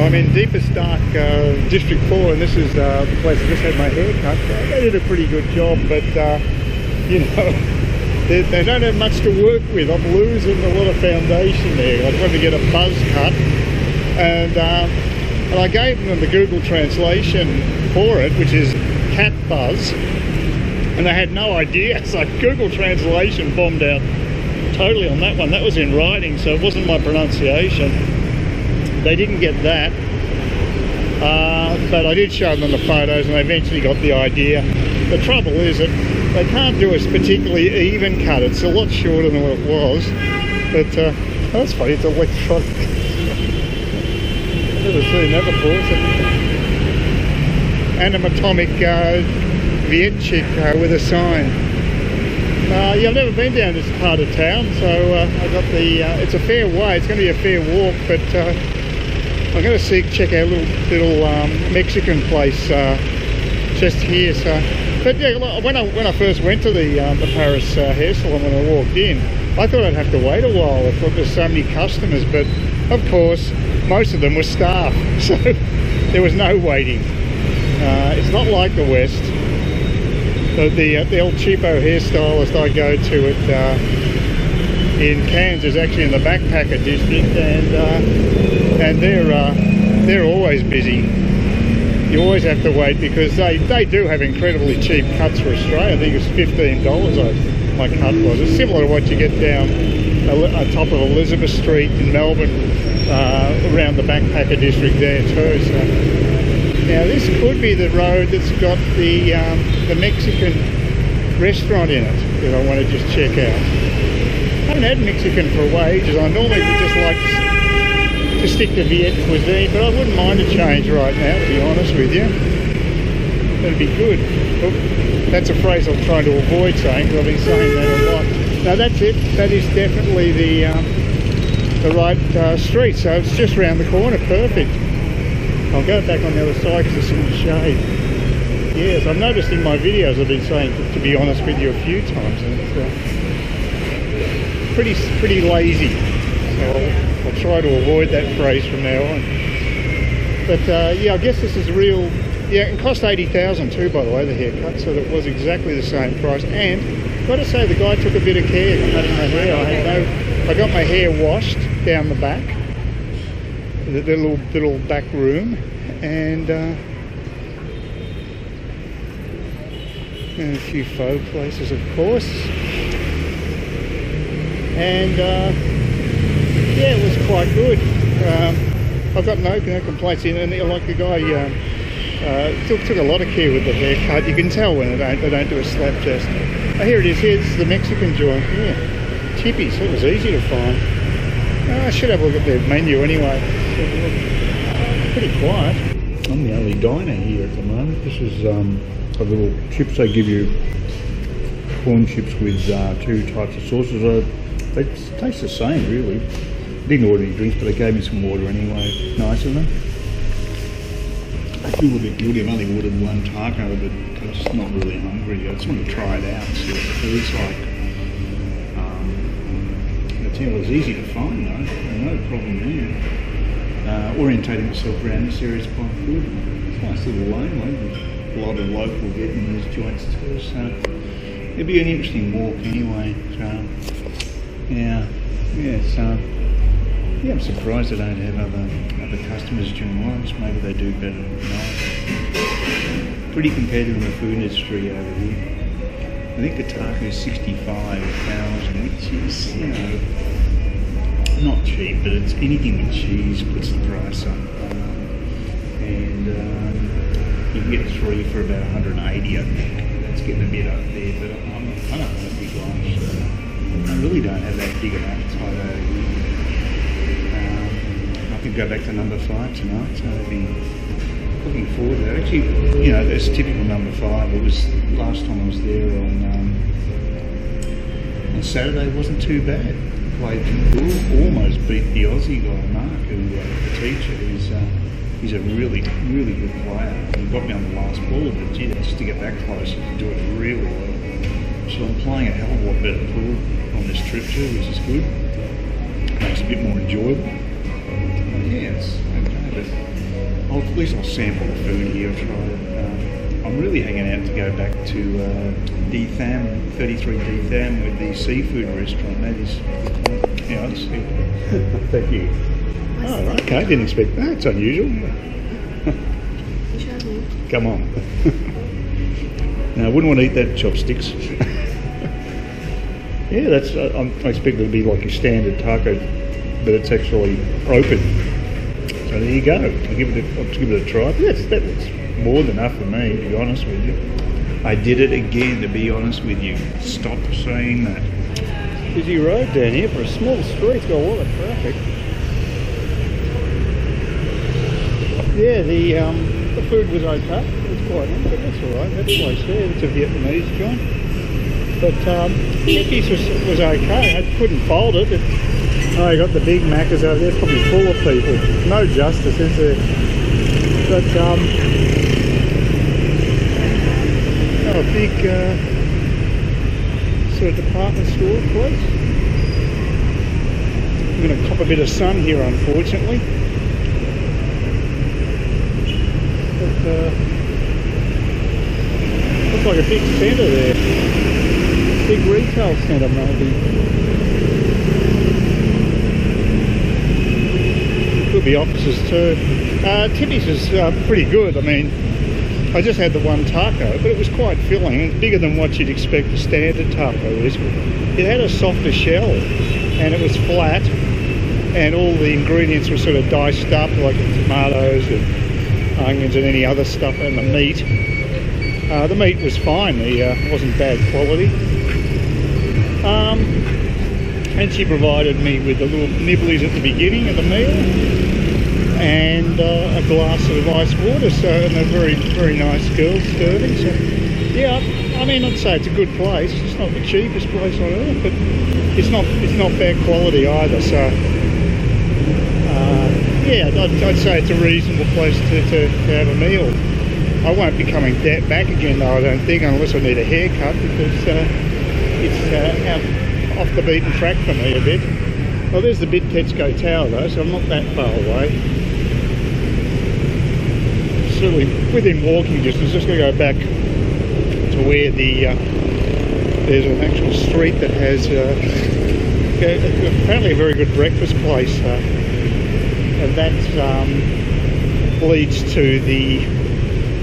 I'm in deepest dark District 4, and this is the place I just had my hair cut. They did a pretty good job, but you know, they don't have much to work with. I'm losing a lot of foundation there. I wanted to get a buzz cut, and I gave them the Google translation for it, which is cat buzz, and they had no idea. So Google translation bombed out totally on that one. That was in writing, so it wasn't my pronunciation. They didn't get that, but I did show them the photos, and they eventually got the idea. The trouble is that they can't do a particularly even cut. It's a lot shorter than what it was, but that's funny, it's electronic. I've never seen that before. Anatomic Viet chick with a sign. Yeah, I've never been down this part of town, so I got the, it's a fair way, it's going to be a fair walk, but I'm going to check out a little Mexican place just here. So, but yeah, when I first went to the Paris hair salon, when I walked in, I thought I'd have to wait a while. I thought there's so many customers, but of course most of them were staff, so there was no waiting. It's not like the West. The El Cheapo hairstylist I go to in Cairns is actually in the backpacker district, and they're always busy. You always have to wait because they do have incredibly cheap cuts for Australia. I think it's $15 my cut was. It's similar to what you get down on top of Elizabeth Street in Melbourne, around the backpacker district there too. So now this could be the road that's got the Mexican restaurant in it that I want to just check out. I haven't had Mexican for ages. I normally would just like to stick to Viet cuisine, but I wouldn't mind a change right now, to be honest with you. That'd be good. Oh, that's a phrase I'm trying to avoid saying, because I've been saying that a lot. No, that's it. That is definitely the right street, so it's just around the corner. Perfect. I'll go back on the other side because there's some shade. Yes, I've noticed in my videos I've been saying, to be honest with you, a few times, and it's pretty lazy. So I'll try to avoid that phrase from now on. But yeah, I guess this is real. Yeah, it cost $80,000 too, by the way, the haircut, so that was exactly the same price. And I've got to say, the guy took a bit of care cutting my hair. I got my hair washed down the back, the little back room, and a few faux places, of course. And yeah, it was quite good. I've got no complaints in, and like the guy took a lot of care with the haircut. You can tell when they don't do a slap test. Oh, here it is. Here's the Mexican joint. Yeah, Tippy. So it was easy to find. I should have a look at their menu anyway. Pretty quiet. I'm the only diner here at the moment. This is a little chips. They give you corn chips with 2 types of sauces. They taste the same, really. I didn't order any drinks, but they gave me some water anyway. Nice of them. I feel a bit guilty. I've only ordered 1 taco, but I'm just not really hungry. I just want to try it out and see what it feels like. It was easy to find though, no problem there. Orientating myself around this area is quite good. It's a nice little lane, with a lot of local Vietnamese joints too, so it'll be an interesting walk anyway. So yeah, I'm surprised I don't have other customers during lunch. Maybe they do better at night. Pretty competitive in the food industry over here. I think the taco is 65,000, which is, you know, not cheap, but it's anything with cheese puts the price up. And you can get 3 for about 180, I think. That's getting a bit up there, but I don't want a big lunch. So I really don't have that big an appetite over here. I could go back to number 5 tonight, so I'd be looking forward to that. Actually, you know, it's typical number 5. It was last time I was there on Saturday. It wasn't too bad. Played good. Almost beat the Aussie guy Mark, who the teacher. He's a really good player. He got me on the last ball, but gee, just to get that close, to do it really well. So I'm playing a hell of a lot better pool on this trip too, which is good. Makes it a bit more enjoyable. But yeah, it's okay. but at least I'll sample the food here and try it. I'm really hanging out to go back to D-Tham, 33 D-Tham with the seafood restaurant. That is, yeah, I'll see. Thank you. Oh, okay, didn't expect that. It's unusual. Come on. No, I wouldn't want to eat that with chopsticks. Yeah, that's. I expect it to be like a standard taco, but it's actually open. So there you go. I'll give it a try. That's more than enough for me, to be honest with you. I did it again, to be honest with you. Stop saying that. Busy road down here for a small street. It's got a lot of traffic. Yeah, the food was okay. It was quite nice, but that's all right. That place there, it's a Vietnamese joint. But Tippy's was okay. I couldn't fault it. Oh, you got the big Maccas over there. It's probably full of people. No justice, is there? But a big sort of department store place. We're going to cop a bit of sun here, unfortunately. But looks like a big centre there. Big retail centre, maybe. Could be offices too. Tippy's is pretty good. I mean, I just had the one taco, but it was quite filling. It's bigger than what you'd expect a standard taco is. It had a softer shell, and it was flat, and all the ingredients were sort of diced up, like tomatoes and onions and any other stuff, and the meat. The meat was fine. It wasn't bad quality. And she provided me with the little nibblies at the beginning of the meal, and a glass of ice water, so, and a very, very nice girl serving. So yeah, I mean, I'd say it's a good place. It's not the cheapest place on earth, but it's not bad quality either. So yeah, I'd say it's a reasonable place to have a meal. I won't be coming back again though, I don't think, unless I need a haircut, because it's out off the beaten track for me a bit. Well, there's the Bittetsko Tower though, so I'm not that far away. Certainly within walking distance. Just going to go back to where there's an actual street that has apparently a very good breakfast place, and that leads to the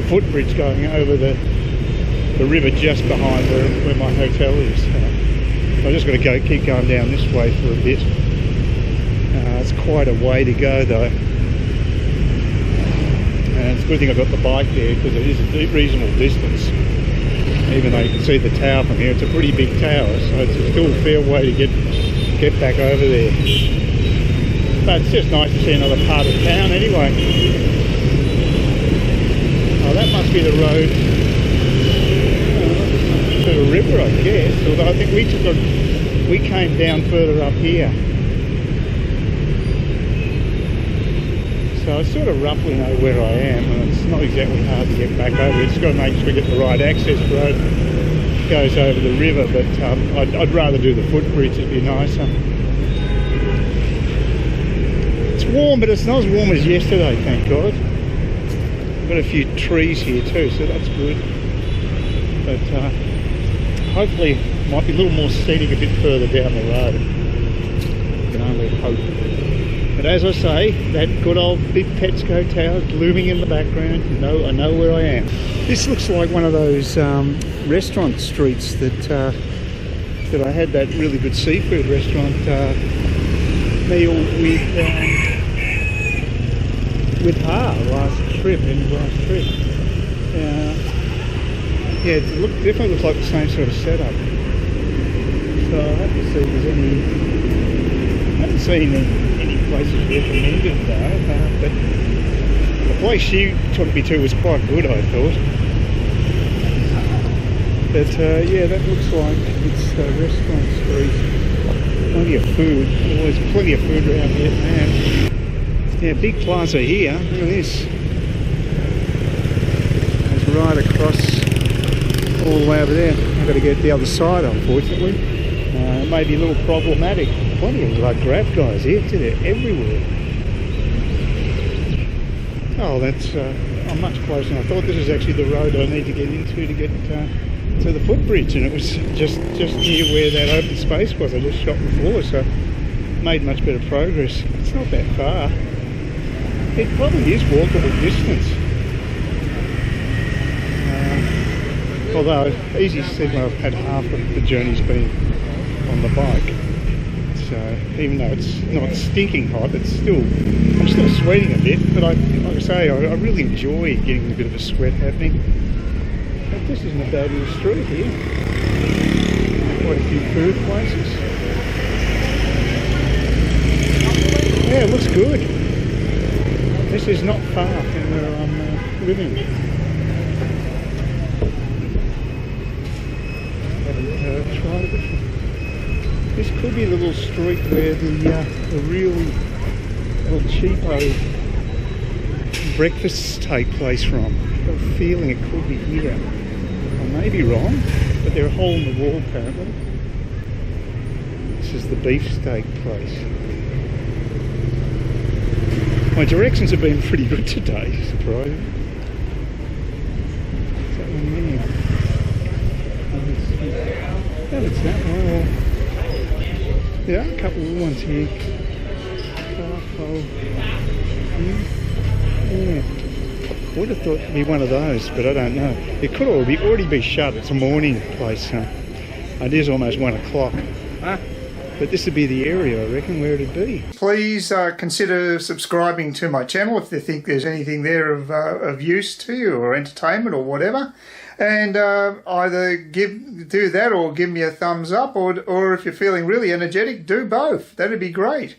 footbridge going over the river just behind where my hotel is. I'm just going to keep going down this way for a bit. It's quite a way to go though. And it's a good thing I've got the bike there, because it is a reasonable distance. Even though you can see the tower from here, it's a pretty big tower, so it's still a fair way to get back over there. But it's just nice to see another part of town anyway. Oh, that must be the road to the river, I guess. Although I think we came down further up here. So I sort of roughly know where I am, and it's not exactly hard to get back over. It's got to make sure we get the right access road. It goes over the river, but I'd rather do the footbridge. It'd be nicer. It's warm, but it's not as warm as yesterday, thank God. I've got a few trees here too, so that's good. But hopefully it might be a little more scenic a bit further down the road. I can only hope. But as I say, that good old Bittetsko Tower looming in the background. I know where I am. This looks like one of those restaurant streets that I had that really good seafood restaurant meal with her last trip. Yeah, it definitely looks like the same sort of setup. So I have to see if there's any. I haven't seen any places recommended though, but the place she took me to was quite good, I thought. But yeah, that looks like it's a restaurant street. Plenty of food. Always plenty of food around Vietnam. Yeah, big plaza here. Look at this. It's right across all the way over there. I've got to get the other side, unfortunately. It may be a little problematic. Plenty of grab guys here, they're everywhere. Oh, that's I'm much closer than I thought. This is actually the road I need to get into to get to the footbridge, and it was just near where that open space was. I just shot before, so made much better progress. It's not that far. It probably is walkable distance. Although, easy said when I've had half of the journey's been on the bike. So even though it's not stinking hot, I'm still sweating a bit. But like I say, I really enjoy getting a bit of a sweat happening. But this isn't a bad little street here. Quite a few food places. Yeah, it looks good. This is not far from where I'm living. Haven't tried it before. This could be the little street where the really little cheapo breakfasts take place from. I've got a feeling it could be here. I may be wrong, but they're a hole in the wall apparently. This is the beefsteak place. My directions have been pretty good today, surprising. Is that one there? Oh, it's that one. Yeah, a couple of ones here. Yeah. Would have thought it'd be one of those, but I don't know. It could already be shut. It's a morning place. It is almost 1 o'clock. But this would be the area, I reckon, where it'd be. Please consider subscribing to my channel if you think there's anything there of use to you or entertainment or whatever. And either do that or give me a thumbs up, or if you're feeling really energetic, do both. That'd be great.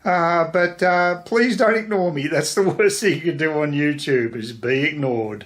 But please don't ignore me. That's the worst thing you can do on YouTube, is be ignored.